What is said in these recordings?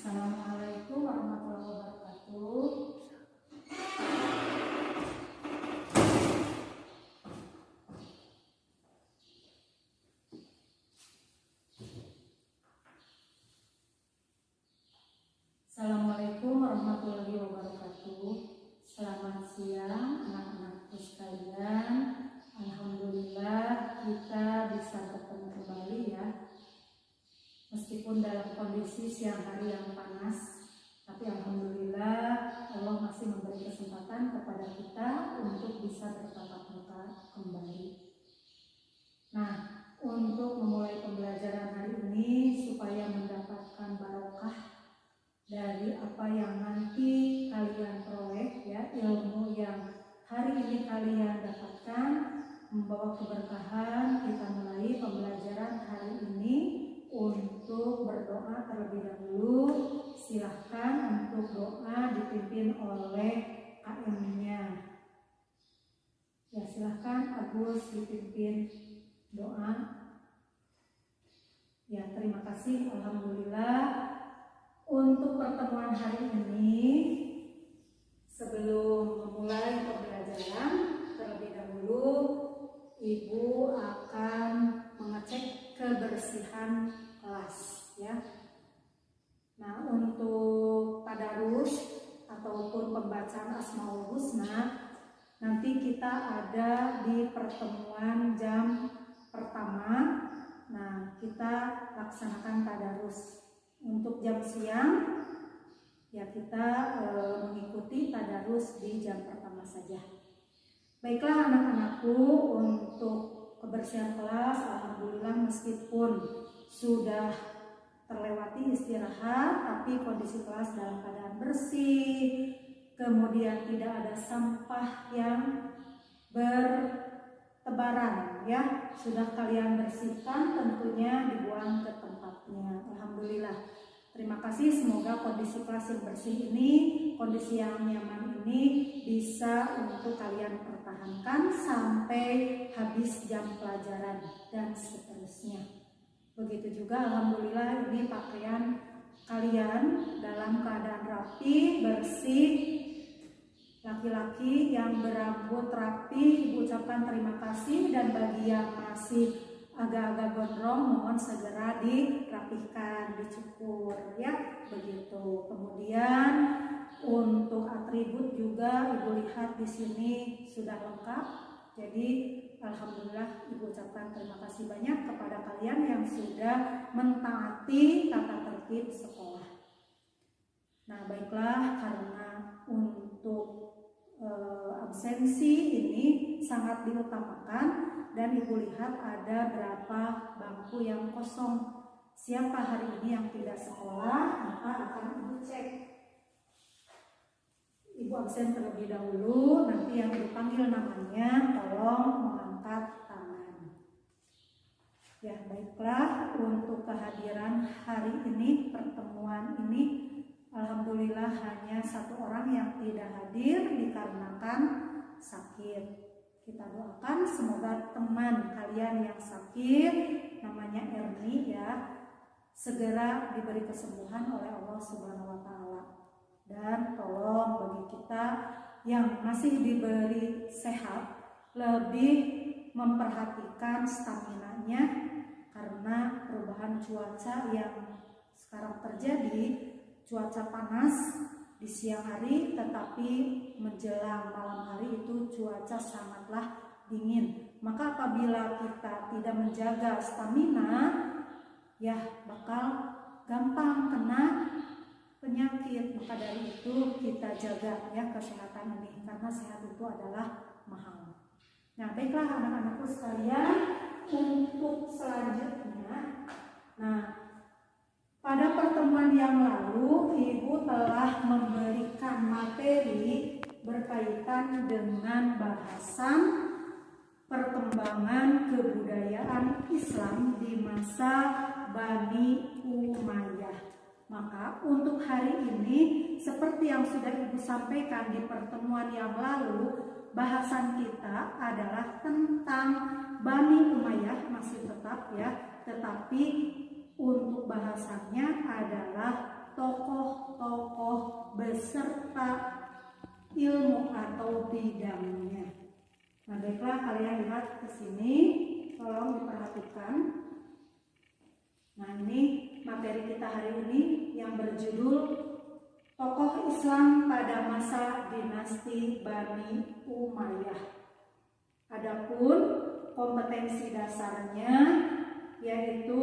Assalamualaikum warahmatullahi wabarakatuh. Assalamualaikum warahmatullahi wabarakatuh. Selamat siang anak-anakku sekalian. Alhamdulillah kita bisa bertemu kembali ya. Meskipun dalam kondisi siang hari yang panas, tapi alhamdulillah Allah masih memberi kesempatan kepada kita untuk bisa bertatap muka kembali. Nah, untuk memulai pembelajaran hari ini supaya mendapatkan barokah dari apa yang nanti kalian peroleh ya, ilmu yang hari ini kalian dapatkan membawa keberkahan, kita mulai pembelajaran hari ini. Untuk berdoa terlebih dahulu, silahkan untuk doa dipimpin oleh AM-nya. Ya, silahkan Agus dipimpin doa. Ya, terima kasih. Alhamdulillah. Untuk pertemuan hari ini, sebelum memulai pembelajaran, terlebih dahulu Ibu akan mengecek kebersihan kelas ya. Nah, untuk tadarus ataupun pembacaan Asmaul Husna nanti kita ada di pertemuan jam pertama. Nah, kita laksanakan tadarus. Untuk jam siang ya kita mengikuti tadarus di jam pertama saja. Baiklah anak-anakku, untuk kebersihan kelas alhamdulillah meskipun sudah terlewati istirahat, tapi kondisi kelas dalam keadaan bersih, kemudian tidak ada sampah yang bertebaran ya, sudah kalian bersihkan, tentunya dibuang ke tempatnya. Alhamdulillah. Terima kasih, semoga kondisi kelas yang bersih ini, kondisi yang nyaman ini bisa untuk kalian pertahankan sampai habis jam pelajaran dan seterusnya. Begitu juga alhamdulillah ini pakaian kalian dalam keadaan rapi, bersih. Laki-laki yang berambut rapi, Ibu ucapkan terima kasih, dan bagi yang masih agak-agak gondrong mohon segera dirapihkan, dicukur ya, begitu. Kemudian untuk atribut juga Ibu lihat di sini sudah lengkap. Jadi alhamdulillah Ibu ucapkan terima kasih banyak kepada kalian yang sudah mentaati tata tertib sekolah. Nah, baiklah, karena untuk absensi ini sangat diutamakan dan Ibu lihat ada berapa bangku yang kosong. Siapa hari ini yang tidak sekolah, maka akan Ibu cek. Ibu absen terlebih dahulu, nanti yang dipanggil namanya tolong mengangkat tangan. Ya, baiklah, untuk kehadiran hari ini, pertemuan ini alhamdulillah hanya satu orang yang tidak hadir dikarenakan sakit. Kita doakan semoga teman kalian yang sakit, namanya Erni ya, segera diberi kesembuhan oleh Allah Subhanahu wa Ta'ala. Dan tolong bagi kita yang masih diberi sehat, lebih memperhatikan staminanya, karena perubahan cuaca yang sekarang terjadi, cuaca panas di siang hari, tetapi menjelang malam hari itu cuaca sangatlah dingin. Maka apabila kita tidak menjaga stamina, ya bakal gampang kena penyakit. Maka dari itu kita jaga ya kesehatan ini, karena sehat itu adalah mahal. Nah, baiklah anak-anakku sekalian, untuk selanjutnya, nah, pada pertemuan yang lalu, Ibu telah memberikan materi berkaitan dengan bahasan perkembangan kebudayaan Islam di masa Bani Umayyah. Maka untuk hari ini, seperti yang sudah Ibu sampaikan di pertemuan yang lalu, bahasan kita adalah tentang Bani Umayyah, masih tetap ya, tetapi untuk bahasannya adalah tokoh-tokoh beserta ilmu atau bidangnya. Nah, baiklah, kalian lihat ke sini, tolong diperhatikan. Nah, ini materi kita hari ini yang berjudul Tokoh Islam pada masa dinasti Bani Umayyah. Adapun kompetensi dasarnya yaitu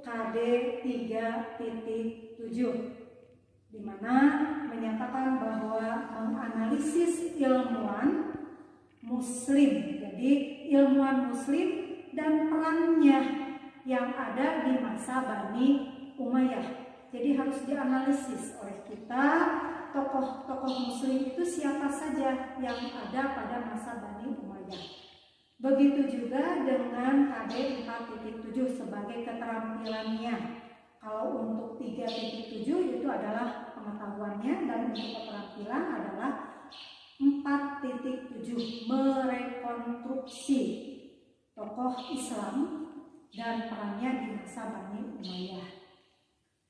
KD 3.7, di mana menyatakan bahwa menganalisis ilmuwan Muslim, jadi ilmuwan Muslim dan perannya yang ada di masa Bani Umayyah. Jadi harus dianalisis oleh kita tokoh-tokoh Muslim itu siapa saja yang ada pada masa Bani Umayyah. Begitu juga dengan KD 4.7 sebagai keterampilannya. Kalau untuk 3.7 itu adalah pengetahuannya, dan untuk keterampilan adalah 4.7 merekonstruksi tokoh Islam dan perannya di masa Bani Umayyah.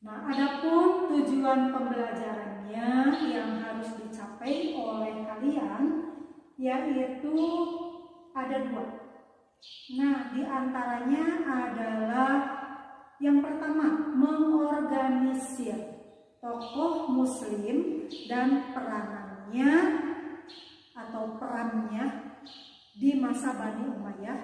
Nah, adapun tujuan pembelajarannya yang harus dicapai oleh kalian yaitu ada 2. Nah, diantaranya adalah yang pertama, mengorganisir tokoh Muslim dan peranannya atau perannya di masa Bani Umayyah,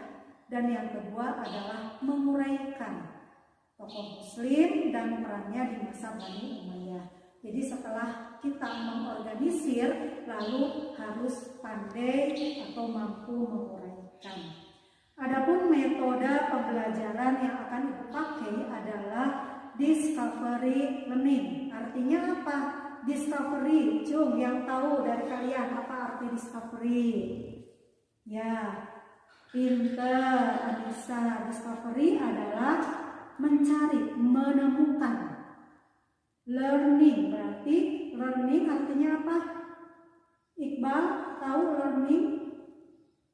dan yang kedua adalah menguraikan tokoh Muslim dan perannya di masa Bani Umayyah. Jadi setelah kita mengorganisir, lalu harus pandai atau mampu menguraikan. Adapun metode pembelajaran yang akan Ibu pakai adalah discovery learning. Artinya apa? Discovery, cung, yang tahu dari kalian apa arti discovery? Ya, pinter Anissa. Discovery adalah mencari, menemukan. Learning berarti, learning artinya apa? Iqbal tahu learning?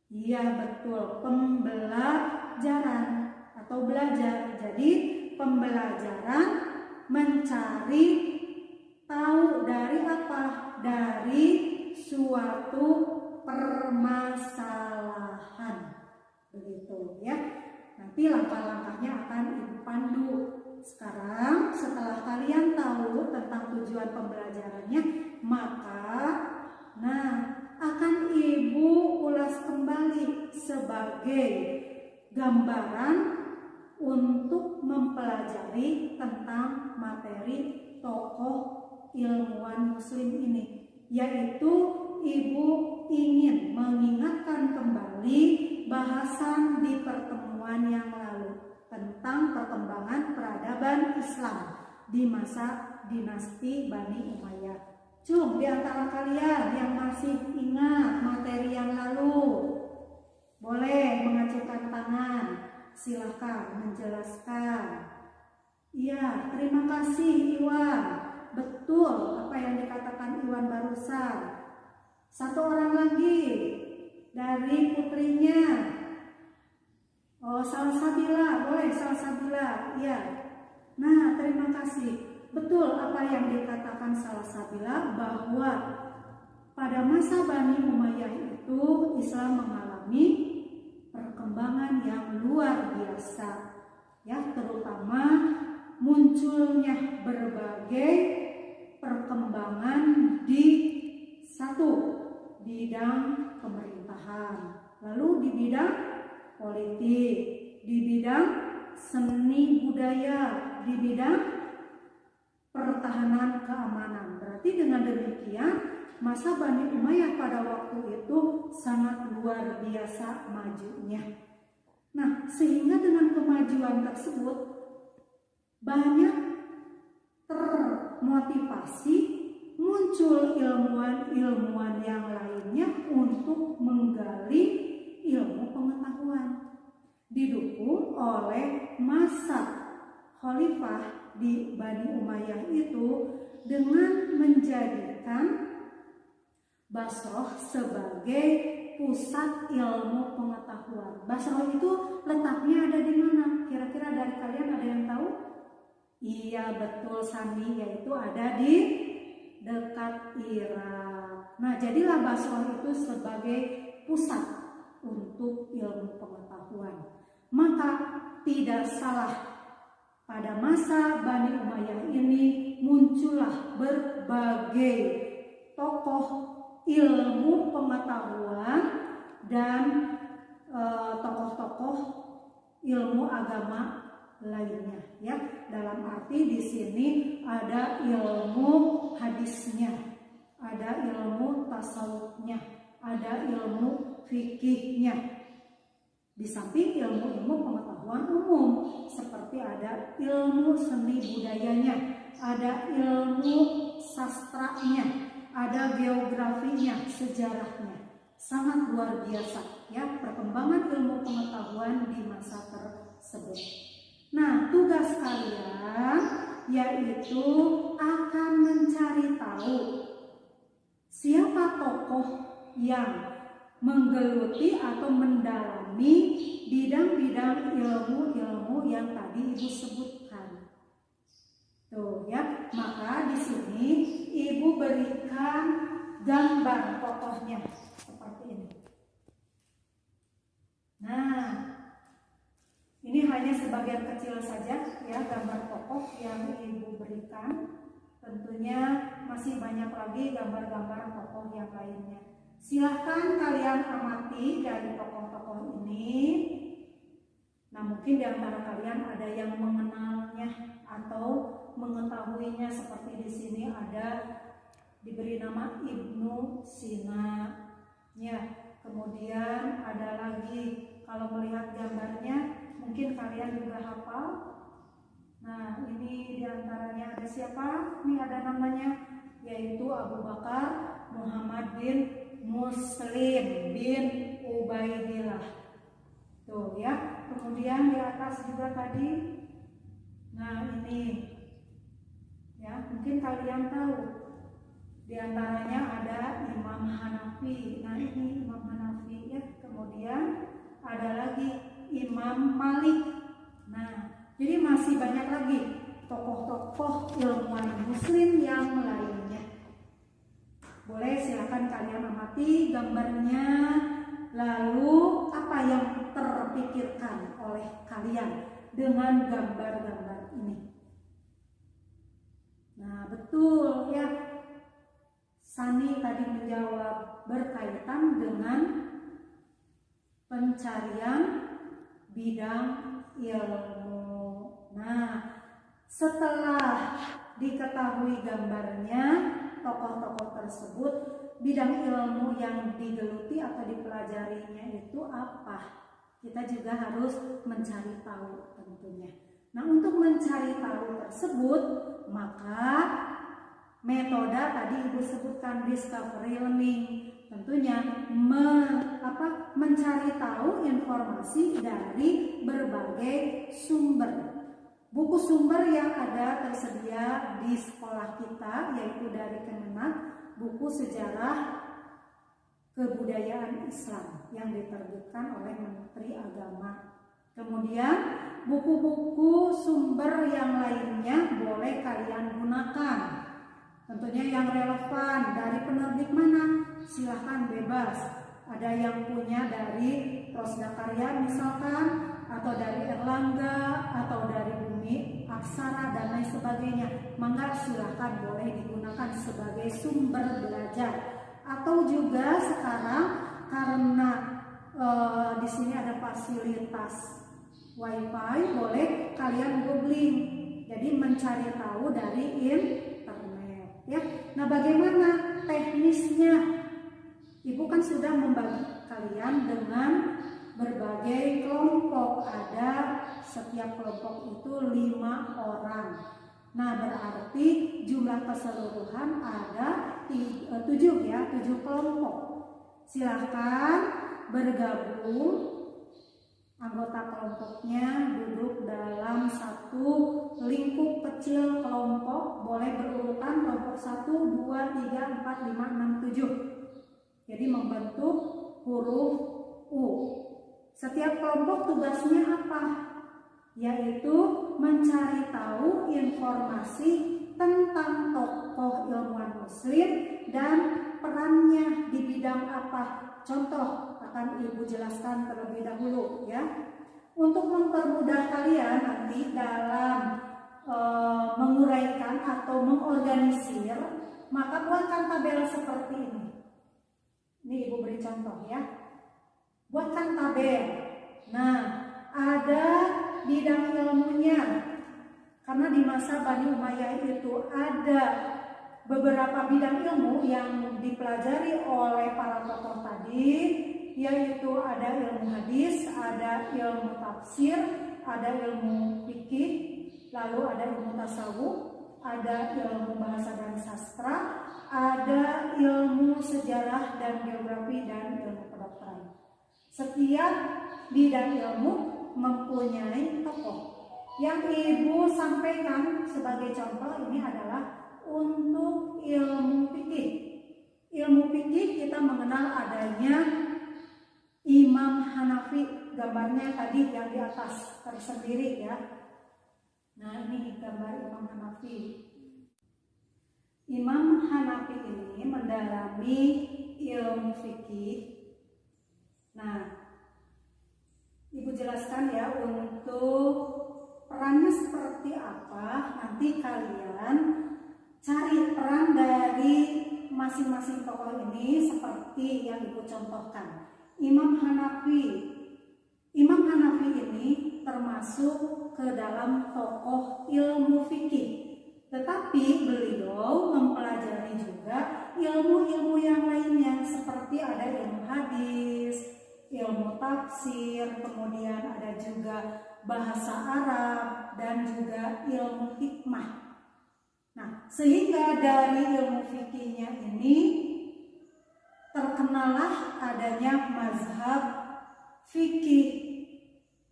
Iya, betul, pembelajaran atau belajar. Jadi pembelajaran mencari tahu dari apa? Dari suatu permasalahan. Begitu ya. Nanti langkah-langkahnya akan Ibu pandu. Sekarang setelah kalian tahu tentang tujuan pembelajarannya, maka akan Ibu ulas kembali sebagai gambaran untuk mempelajari tentang materi tokoh ilmuwan Muslim ini, yaitu Ibu ingin mengingatkan kembali bahasan di pertemuan yang lalu tentang perkembangan peradaban Islam di masa dinasti Bani Umayyah. Cung, di antara kalian yang masih ingat materi yang lalu, boleh mengacungkan tangan, silakan menjelaskan. Iya, terima kasih Iwan. Betul apa yang dikatakan Iwan barusan. Satu orang lagi dari putrinya. Oh, Salsabila, boleh Salsabila. Iya. Nah, terima kasih. Betul apa yang dikatakan Salsabila, bahwa pada masa Bani Umayyah itu Islam mengalami perkembangan yang luar biasa, ya, terutama munculnya berbagai perkembangan di satu bidang pemerintahan, lalu di bidang politik, di bidang seni budaya, di bidang pertahanan keamanan. Berarti dengan demikian masa Bani Umayyah pada waktu itu sangat luar biasa majunya. Nah, sehingga dengan kemajuan tersebut banyak termotivasi muncul ilmuwan-ilmuwan yang lainnya untuk menggali ilmu pengetahuan, didukung oleh masa khalifah di Bani Umayyah itu dengan menjadikan Basrah sebagai pusat ilmu pengetahuan. Basrah itu letaknya ada di mana? Kira-kira dari kalian ada yang tahu? Iya betul Sani, yaitu ada di dekat Irak. Nah jadilah Basra itu sebagai pusat untuk ilmu pengetahuan. Maka tidak salah pada masa Bani Umayyah ini muncullah berbagai tokoh ilmu pengetahuan dan tokoh-tokoh ilmu agama lainnya, ya. Dalam arti di sini ada ilmu hadisnya, ada ilmu tasawufnya, ada ilmu fikihnya. Di samping ilmu-ilmu pengetahuan umum seperti ada ilmu seni budayanya, ada ilmu sastranya, ada geografinya, sejarahnya. Sangat luar biasa ya perkembangan ilmu pengetahuan di masa tersebut. Nah, tugas kalian yaitu akan mencari tahu siapa tokoh yang menggeluti atau mendalami bidang-bidang ilmu-ilmu yang tadi Ibu sebutkan. Tuh ya, maka di sini Ibu berikan gambar tokohnya seperti ini. Nah, ini hanya sebagian kecil saja ya gambar tokoh yang Ibu berikan. Tentunya masih banyak lagi gambar-gambar tokoh yang lainnya. Silahkan kalian amati dari tokoh-tokoh ini. Nah mungkin di antara kalian ada yang mengenalnya atau mengetahuinya, seperti di sini ada diberi nama Ibnu Sina. Ya, kemudian ada lagi kalau melihat gambarnya mungkin kalian juga hafal. Nah ini di antaranya ada siapa? Ini ada namanya yaitu Abu Bakar Muhammad bin Muslim bin Ubaidillah. Tuh ya. Kemudian di atas juga tadi. Nah ini ya mungkin kalian tahu. Di antaranya ada Imam Hanafi. Nah ini Imam Hanafi ya. Kemudian ada lagi Imam Malik. Nah jadi masih banyak lagi tokoh-tokoh ilmuwan Muslim yang lainnya. Boleh silakan kalian amati gambarnya, lalu apa yang terpikirkan oleh kalian dengan gambar-gambar ini. Nah betul ya, Sani tadi menjawab berkaitan dengan pencarian bidang ilmu. Nah setelah diketahui gambarnya, tokoh-tokoh tersebut, bidang ilmu yang digeluti atau dipelajarinya itu apa? Kita juga harus mencari tahu tentunya. Nah untuk mencari tahu tersebut, maka metode tadi Ibu sebutkan discovery learning, tentunya mencari tahu informasi dari berbagai sumber. Buku sumber yang ada tersedia di sekolah kita yaitu dari Kemenak, buku sejarah kebudayaan Islam yang diterbitkan oleh Menteri Agama. Kemudian buku-buku sumber yang lainnya boleh kalian gunakan. Tentunya yang relevan dari penerbit mana? Silahkan bebas. Ada yang punya dari Rosda Karya misalkan, atau dari Erlangga, atau dari Bumi Aksara dan lain sebagainya. Mangga silahkan boleh digunakan sebagai sumber belajar. Atau juga sekarang karena di sini ada fasilitas WiFi, boleh kalian googling. Jadi mencari tahu dari internet. Ya, nah bagaimana teknisnya? Ibu kan sudah membagi kalian dengan berbagai kelompok. Ada setiap kelompok itu 5 orang. Nah berarti jumlah keseluruhan ada 7 kelompok. Silahkan bergabung, anggota kelompoknya duduk dalam satu lingkup kecil kelompok, boleh berurutan kelompok 1, 2, 3, 4, 5, 6, 7. Jadi membentuk huruf U. Setiap kelompok tugasnya apa? yaitu mencari tahu informasi tentang tokoh ilmuwan muslim dan perannya di bidang apa. Contoh akan Ibu jelaskan terlebih dahulu ya. Untuk mempermudah kalian nanti dalam menguraikan atau mengorganisir, maka buatkan tabel seperti ini. Ini Ibu beri contoh ya. Buatkan tabel. Nah, ada bidang ilmunya. Karena di masa Bani Umayyah itu ada beberapa bidang ilmu yang dipelajari oleh para tokoh tadi, yaitu ada ilmu hadis, ada ilmu tafsir, ada ilmu fikih, lalu ada ilmu tasawuf, ada ilmu bahasa dan sastra, ada ilmu sejarah dan geografi, dan ilmu kedokteran. Setiap bidang ilmu mempunyai tokoh. Yang Ibu sampaikan sebagai contoh ini adalah untuk ilmu fikih. Ilmu fikih kita mengenal adanya Imam Hanafi, gambarnya tadi yang di atas tersendiri ya. Nah, ini gambar Imam Hanafi. Imam Hanafi ini mendalami ilmu fikih. Nah, Ibu jelaskan ya untuk perannya seperti apa. Nanti kalian cari peran dari masing-masing tokoh ini seperti yang Ibu contohkan. Imam Hanafi ini termasuk ke dalam tokoh ilmu fikih, tetapi beliau mempelajari juga ilmu-ilmu yang lainnya seperti ada ilmu hadis, ilmu tafsir, kemudian ada juga bahasa Arab dan juga ilmu hikmah. Nah, sehingga dari ilmu fikihnya ini terkenalah adanya mazhab fikih,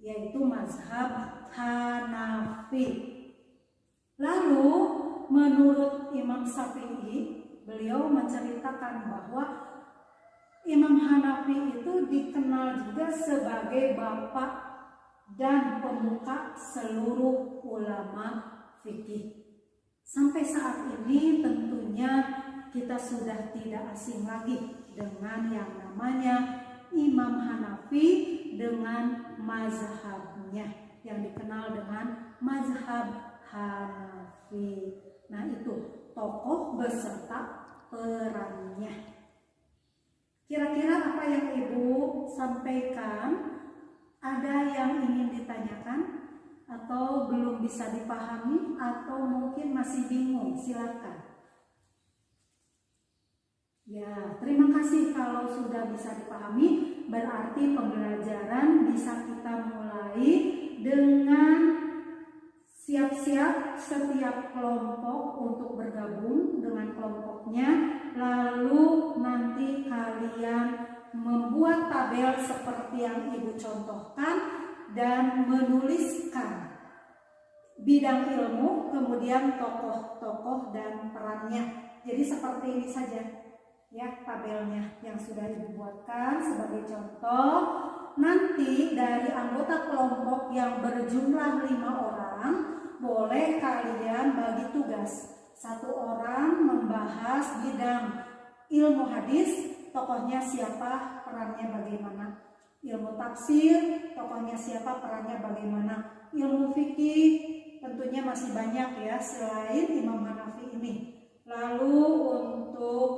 yaitu mazhab Hanafi. Lalu menurut Imam Syafi'i, beliau menceritakan bahwa Imam Hanafi itu dikenal juga sebagai bapak dan pemuka seluruh ulama fikih. Sampai saat ini tentunya kita sudah tidak asing lagi dengan yang namanya Imam Hanafi dengan mazhabnya yang dikenal dengan mazhab Hanafi. Nah, itu tokoh beserta perannya. Kira-kira apa yang Ibu sampaikan? Ada yang ingin ditanyakan atau belum bisa dipahami atau mungkin masih bingung? Silakan. Ya, terima kasih kalau sudah bisa dipahami. Berarti pembelajaran bisa kita mulai dengan siap-siap setiap kelompok untuk bergabung dengan kelompoknya. Lalu nanti kalian membuat tabel seperti yang Ibu contohkan dan menuliskan bidang ilmu, kemudian tokoh-tokoh dan perannya. Jadi seperti ini saja ya tabelnya yang sudah Ibu buatkan sebagai contoh. Nanti dari anggota kelompok yang berjumlah 5 orang, boleh kalian bagi tugas. 1 orang membahas bidang ilmu hadis, tokohnya siapa, perannya bagaimana. Ilmu tafsir, tokohnya siapa, perannya bagaimana. Ilmu fikih, tentunya masih banyak ya selain Imam Hanafi ini. Lalu untuk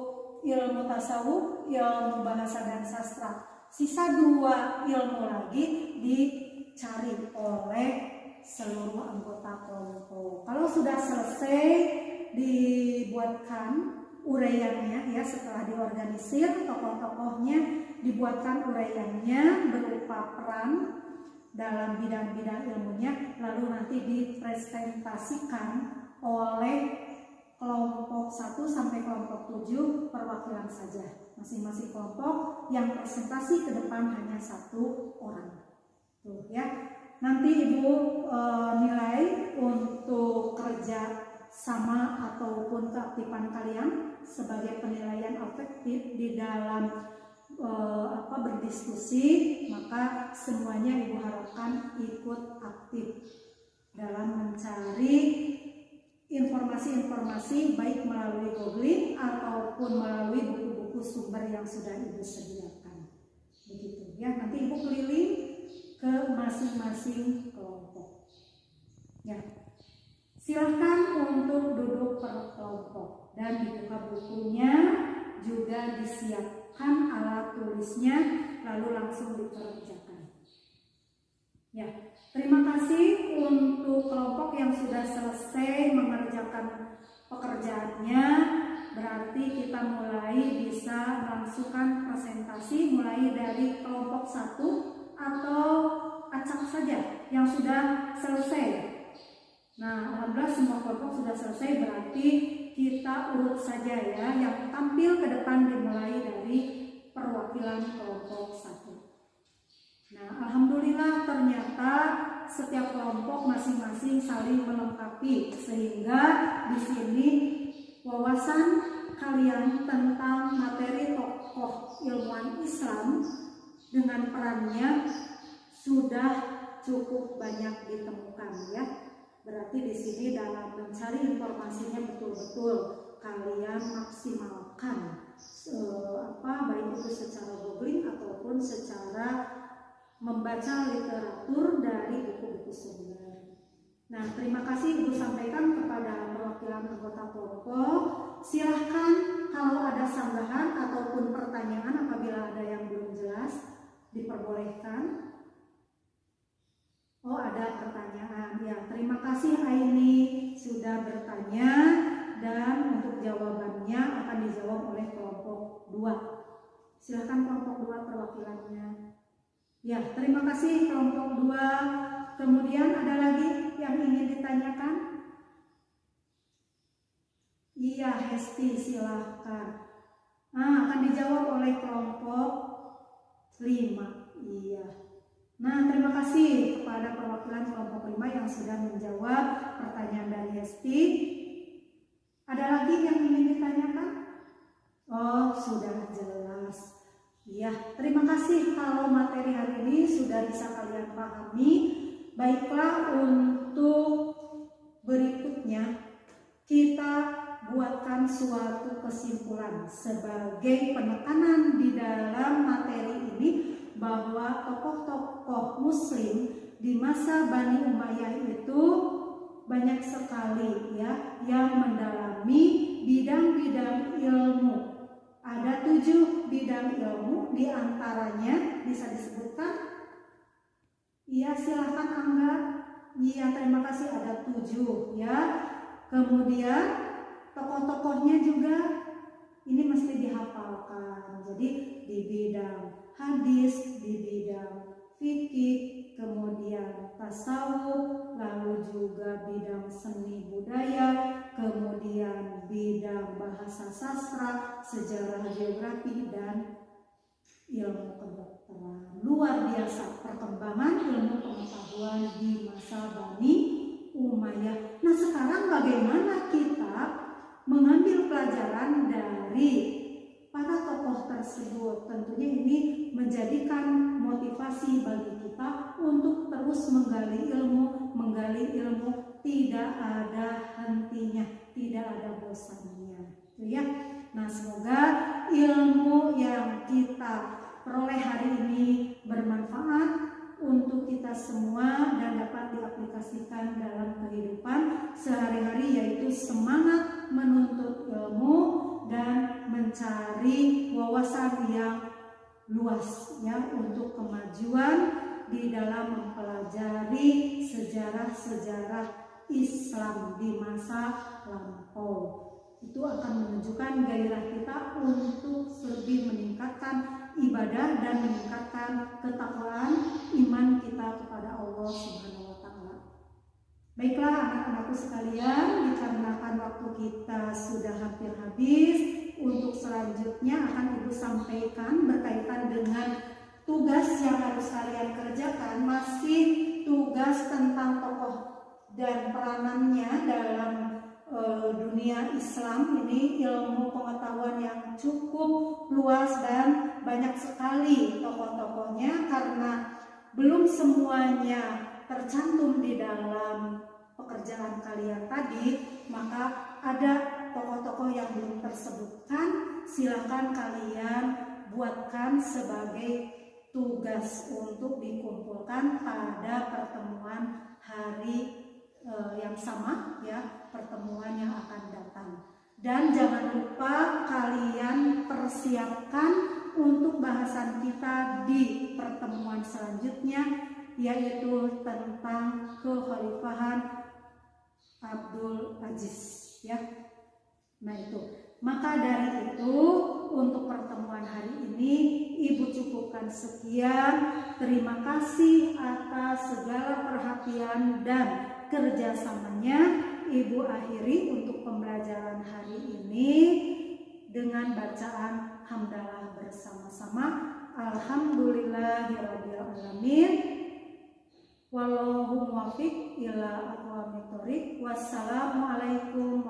ilmu tasawuf, ilmu bahasa dan sastra, sisa 2 ilmu lagi dicari oleh seluruh anggota kelompok. Kalau sudah selesai dibuatkan uraiannya ya, setelah diorganisir tokoh-tokohnya, dibuatkan uraiannya berupa peran dalam bidang-bidang ilmunya, lalu nanti dipresentasikan oleh kelompok 1 sampai kelompok 7 perwakilan saja. Masing-masing kelompok yang presentasi ke depan hanya 1 orang. Tuh ya. Nanti Ibu nilai untuk kerja sama ataupun keaktifan kalian sebagai penilaian afektif di dalam berdiskusi, maka semuanya Ibu harapkan ikut aktif dalam mencari informasi-informasi baik melalui googling ataupun melalui buku-buku sumber yang sudah Ibu sediakan. Begitu ya, nanti Ibu keliling ke masing-masing kelompok. Ya, silahkan untuk duduk per kelompok dan dibuka bukunya, juga disiapkan alat tulisnya, lalu langsung dikerjakan. Ya, terima kasih untuk kelompok yang sudah selesai mengerjakan pekerjaannya. Berarti kita mulai bisa melangsungkan presentasi mulai dari kelompok 1 atau acak saja yang sudah selesai. Nah, alhamdulillah semua kelompok sudah selesai, berarti kita urut saja ya. Yang tampil ke depan dimulai dari perwakilan kelompok 1. Nah, alhamdulillah ternyata setiap kelompok masing-masing saling melengkapi, sehingga di sini wawasan kalian tentang materi tokoh ilmuwan Islam dengan perannya sudah cukup banyak ditemukan ya. Berarti di sini dalam mencari informasinya betul-betul kalian maksimalkan baik itu secara googling ataupun secara membaca literatur dari buku-buku sumber. Nah, terima kasih Ibu sampaikan kepada perwakilan anggota kelompok. Silahkan kalau ada sanggahan ataupun pertanyaan apabila ada yang belum jelas, diperbolehkan. Oh, ada pertanyaan. Ya, terima kasih Aini sudah bertanya, dan untuk jawabannya akan dijawab oleh kelompok 2. Silahkan kelompok 2 perwakilannya. Ya, terima kasih kelompok 2. Kemudian ada lagi yang ingin ditanyakan? Iya, Hesti, silahkan. Akan dijawab oleh kelompok 5. Iya. Nah, terima kasih kepada perwakilan kelompok 5 yang sudah menjawab pertanyaan dari Hesti. Ada lagi yang ingin ditanyakan? Oh, sudah jelas. Ya, terima kasih kalau materi hari ini sudah bisa kalian pahami. Baiklah, untuk berikutnya kita buatkan suatu kesimpulan sebagai penekanan di dalam materi ini bahwa tokoh-tokoh muslim di masa Bani Umayyah itu banyak sekali ya yang mendalami bidang-bidang ilmu. Ada 7 bidang ilmu, diantaranya bisa disebutkan? Iya, silahkan Angga. Iya, terima kasih, ada 7 ya. Kemudian tokoh-tokohnya juga ini mesti dihafalkan. Jadi di bidang hadis, di bidang fikih, kemudian tasawuf, lalu juga bidang seni budaya, kemudian bidang bahasa sastra, sejarah geografi, dan ilmu kedokteran. Luar biasa perkembangan ilmu pengetahuan di masa Bani Umayyah. Nah, sekarang bagaimana kita mengambil pelajaran dari para tokoh tersebut? Tentunya ini menjadikan motivasi bagi kita untuk terus menggali ilmu, tidak ada hentinya, tidak ada bosannya, ya. Nah, semoga ilmu yang kita peroleh hari ini bermanfaat untuk kita semua dan dapat diaplikasikan dalam kehidupan sehari-hari, yaitu semangat menuntut ilmu dan mencari wawasan yang luas ya untuk kemajuan di dalam mempelajari sejarah-sejarah Islam di masa lampau. Itu akan menunjukkan gairah kita untuk lebih meningkatkan ibadah dan meningkatkan ketakwaan iman kita kepada Allah Subhanahu wa Ta'ala. Baiklah anak-anakku sekalian, dikarenakan waktu kita sudah hampir habis, untuk selanjutnya akan Ibu sampaikan berkaitan dengan tugas yang harus kalian kerjakan. Masih tugas tentang tokoh dan peranannya dalam dunia Islam. Ini ilmu pengetahuan yang cukup luas dan banyak sekali tokoh-tokohnya karena belum semuanya tercantum di dalam pekerjaan kalian tadi, maka ada tokoh-tokoh yang belum tersebutkan. Silakan kalian buatkan sebagai tugas untuk dikumpulkan pada pertemuan hari yang sama, ya, pertemuan yang akan datang. Dan jangan lupa kalian persiapkan untuk bahasan kita di pertemuan selanjutnya, yaitu tentang kekhalifahan Abdul Aziz, ya. Nah itu, maka dari itu untuk pertemuan hari ini Ibu cukupkan sekian. Terima kasih atas segala perhatian dan kerjasamanya. Ibu akhiri untuk pembelajaran hari ini dengan bacaan hamdalah bersama-sama. Alhamdulillahirabbil alamin. Wallahu muwaffiq ila aqwamit thoriq. Wassalamualaikum